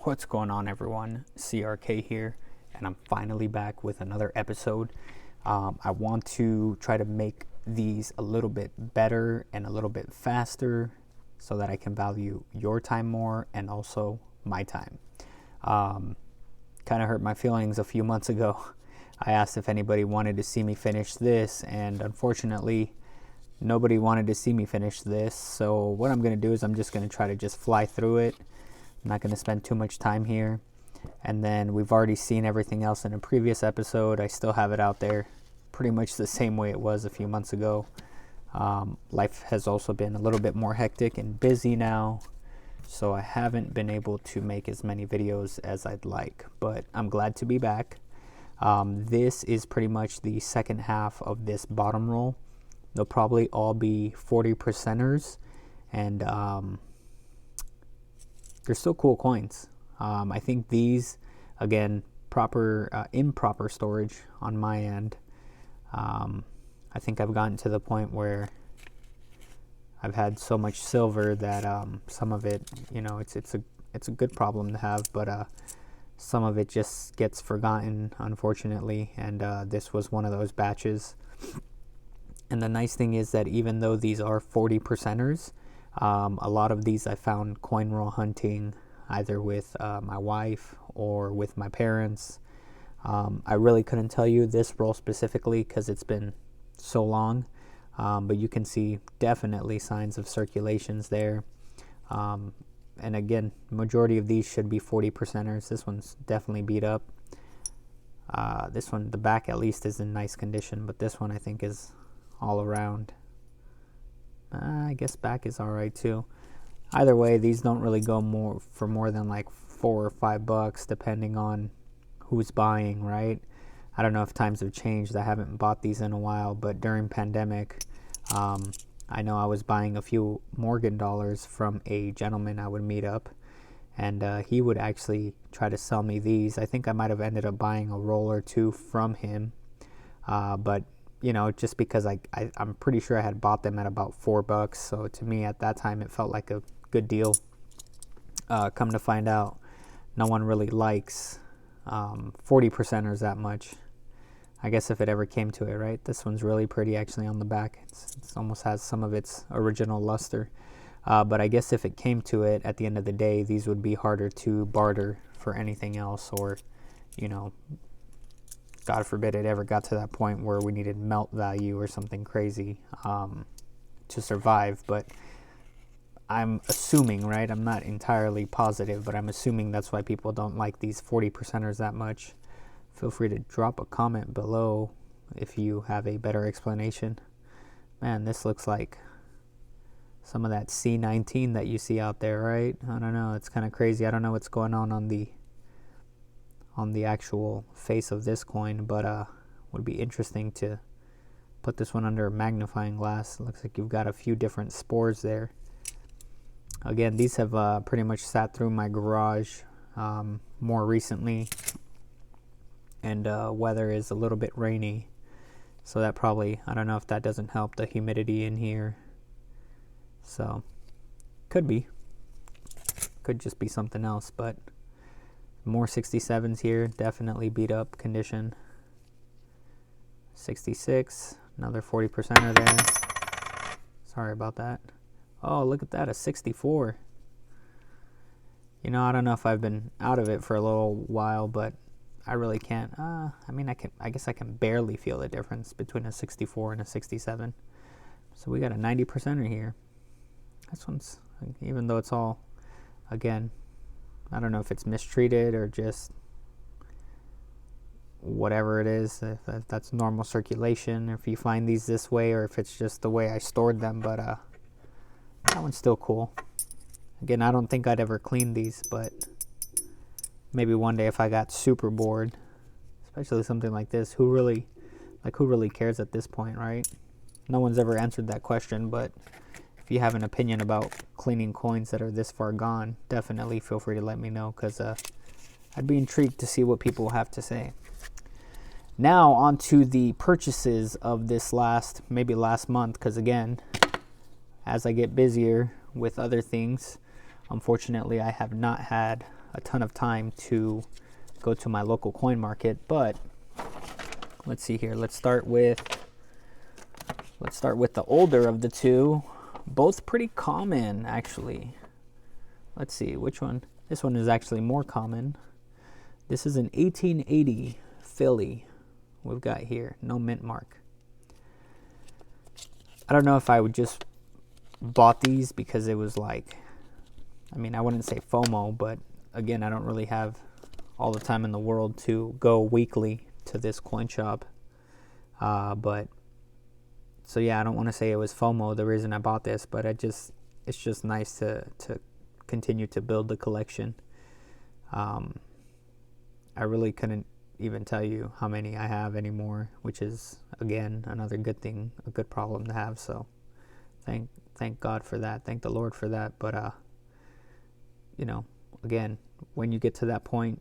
What's going on, everyone? CRK here, and I'm finally back with another episode. I want to try to make these a little bit better and a little bit faster so that I can value your time more and also my time. Kind of hurt my feelings a few months ago. I asked if anybody wanted to see me finish this, and unfortunately, nobody wanted to see me finish this. So what I'm going to do is I'm just going to try to just fly through it. I'm not going to spend too much time here. And then we've already seen everything else in a previous episode. I still have it out there pretty much the same way it was a few months ago. Life has also been a little bit more hectic and busy now, so I haven't been able to make as many videos as I'd like, but I'm glad to be back. This is pretty much the second half of this bottom roll. They'll probably all be 40%ers, and they're still cool coins. I think these, again, improper storage on my end. I think I've gotten to the point where I've had so much silver that some of it, it's a good problem to have, but some of it just gets forgotten, unfortunately, and this was one of those batches. And the nice thing is that even though these are 40%ers, a lot of these I found coin roll hunting, either with my wife or with my parents. I really couldn't tell you this roll specifically because it's been so long, but you can see definitely signs of circulations there. And again, majority of these should be 40%ers. This one's definitely beat up. This one, the back at least, is in nice condition, but this one I think is all around. I guess back is alright too. Either way, these don't really go for more than like $4 or $5 depending on who's buying, right? I don't know if times have changed. I haven't bought these in a while, but during pandemic, I know I was buying a few Morgan dollars from a gentleman I would meet up, and he would actually try to sell me these. I think I might have ended up buying a roll or two from him, but just because I'm pretty sure I had bought them at about $4. So to me at that time, it felt like a good deal. Come to find out, no one really likes 40%ers that much. I guess if it ever came to it, right? This one's really pretty actually on the back. It almost has some of its original luster. But I guess if it came to it, at the end of the day, these would be harder to barter for anything else, or, God forbid it ever got to that point where we needed melt value or something crazy to survive. But I'm assuming, right? I'm not entirely positive, but I'm assuming that's why people don't like these 40%ers that much. Feel free to drop a comment below if you have a better explanation. Man, this looks like some of that C19 that you see out there, right? I don't know. It's kind of crazy. I don't know what's going on the actual face of this coin, but would be interesting to put this one under a magnifying glass. It looks like you've got a few different spores there. Again, these have pretty much sat through my garage more recently, and weather is a little bit rainy, so that probably, I don't know if that doesn't help the humidity in here. So could just be something else, but more 67s here, definitely beat up condition. 66, another 40%er there. Sorry about that. Oh, look at that, a 64. I don't know if I've been out of it for a little while, but I really can't. I guess I can barely feel the difference between a 64 and a 67. So we got a 90%er here. This one's, even though it's all, again, I don't know if it's mistreated or just whatever it is, if that's normal circulation, or if you find these this way, or if it's just the way I stored them, but that one's still cool. Again, I don't think I'd ever clean these, but maybe one day if I got super bored, especially something like this. Who really cares at this point, right? No one's ever answered that question, but if you have an opinion about cleaning coins that are this far gone, definitely feel free to let me know, because I'd be intrigued to see what people have to say. Now on to the purchases of this last month, because again, as I get busier with other things, unfortunately I have not had a ton of time to go to my local coin market, but let's see here. Let's start with the older of the two. Both pretty common, actually. Let's see, which one? This one is actually more common. This is an 1880 Philly we've got here, no mint mark. I don't know if I would just bought these because it was like, I mean, I wouldn't say FOMO, but again, I don't really have all the time in the world to go weekly to this coin shop. But so yeah, I don't want to say it was FOMO, the reason I bought this, but it's just nice to continue to build the collection. I really couldn't even tell you how many I have anymore, which is again another good thing, a good problem to have. So thank God for that. Thank the Lord for that. But you know, again, when you get to that point,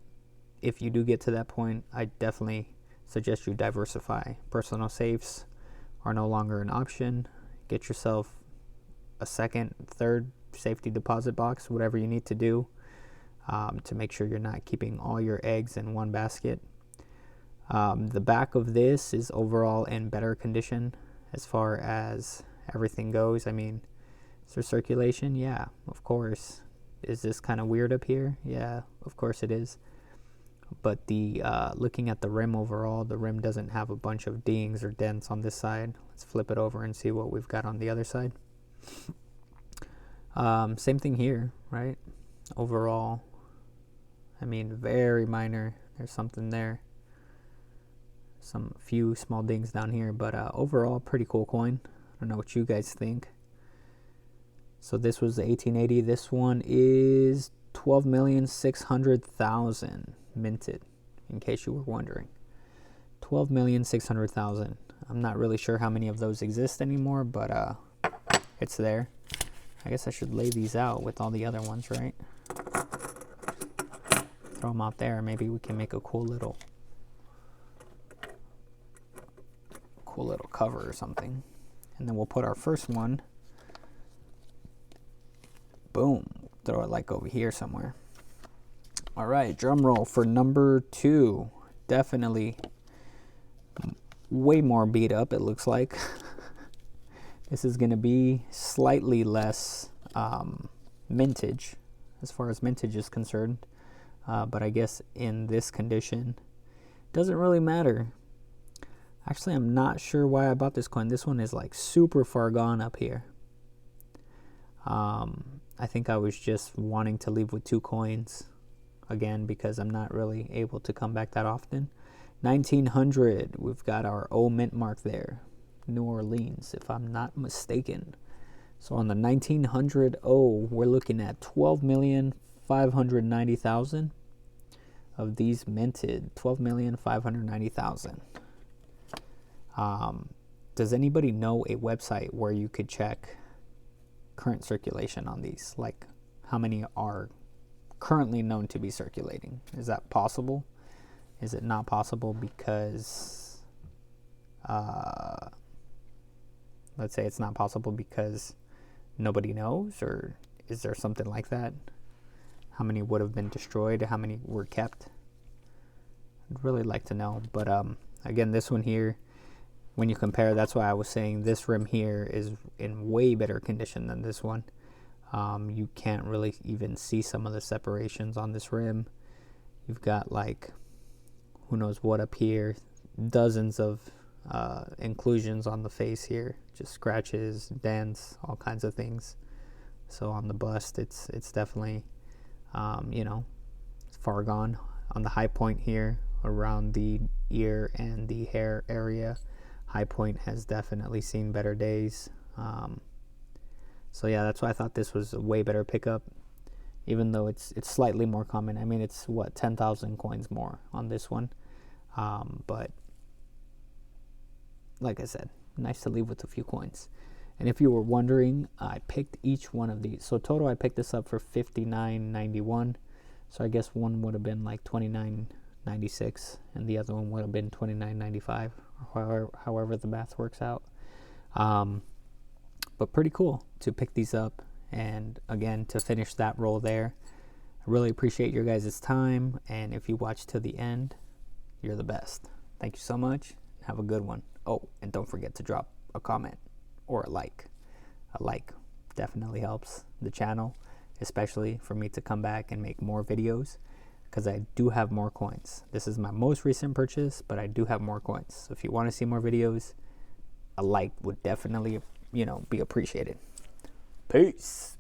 if you do get to that point, I definitely suggest you diversify. Personal safes are no longer an option. Get yourself a second, third safety deposit box, whatever you need to do to make sure you're not keeping all your eggs in one basket. The back of this is overall in better condition as far as everything goes. I mean, is there circulation? Yeah, of course. Is this kind of weird up here? Yeah, of course it is. But the looking at the rim overall, the rim doesn't have a bunch of dings or dents on this side. Let's flip it over and see what we've got on the other side. Same thing here, right? Overall, I mean, very minor. There's something there. Some few small dings down here, but overall, pretty cool coin. I don't know what you guys think. So this was the 1880. This one is 12,600,000 minted, in case you were wondering. 12,600,000. I'm not really sure how many of those exist anymore, but it's there. I guess I should lay these out with all the other ones, right? Throw them out there. Maybe we can make a cool little cover or something. And then we'll put our first one. Boom. Throw it like over here somewhere. All right, drum roll for number 2. Definitely way more beat up, it looks like. This is going to be slightly less mintage as far as mintage is concerned. But I guess in this condition, doesn't really matter. Actually, I'm not sure why I bought this coin. This one is like super far gone up here. I think I was just wanting to leave with 2 coins again because I'm not really able to come back that often. 1900, we've got our O mint mark there. New Orleans, if I'm not mistaken. So on the 1900 O, we're looking at 12,590,000 of these minted. 12,590,000. Does anybody know a website where you could check current circulation on these? Like how many are currently known to be circulating? Is that possible? Is it not possible because let's say it's not possible because nobody knows, or is there something like that? How many would have been destroyed? How many were kept? I'd really like to know. But again, this one here, when you compare, that's why I was saying this rim here is in way better condition than this one. You can't really even see some of the separations on this rim. You've got like who knows what up here, dozens of inclusions on the face here, just scratches, dents, all kinds of things. So on the bust, it's definitely it's far gone. On the high point here around the ear and the hair area, high point has definitely seen better days. So yeah, that's why I thought this was a way better pickup, even though it's slightly more common. I mean, it's what, 10,000 coins more on this one. But like I said, nice to leave with a few coins. And if you were wondering, I picked each one of these. So total, I picked this up for $59.91. So I guess one would have been like $29.96, and the other one would have been $29.95, or however the math works out. But pretty cool to pick these up, and again, to finish that roll there. I really appreciate your guys' time, and if you watch till the end, you're the best. Thank you so much. Have a good one. Oh, and don't forget to drop a comment or a like. A like definitely helps the channel, especially for me to come back and make more videos, because I do have more coins. This is my most recent purchase, but I do have more coins. So if you want to see more videos, a like would definitely, be appreciated. Peace.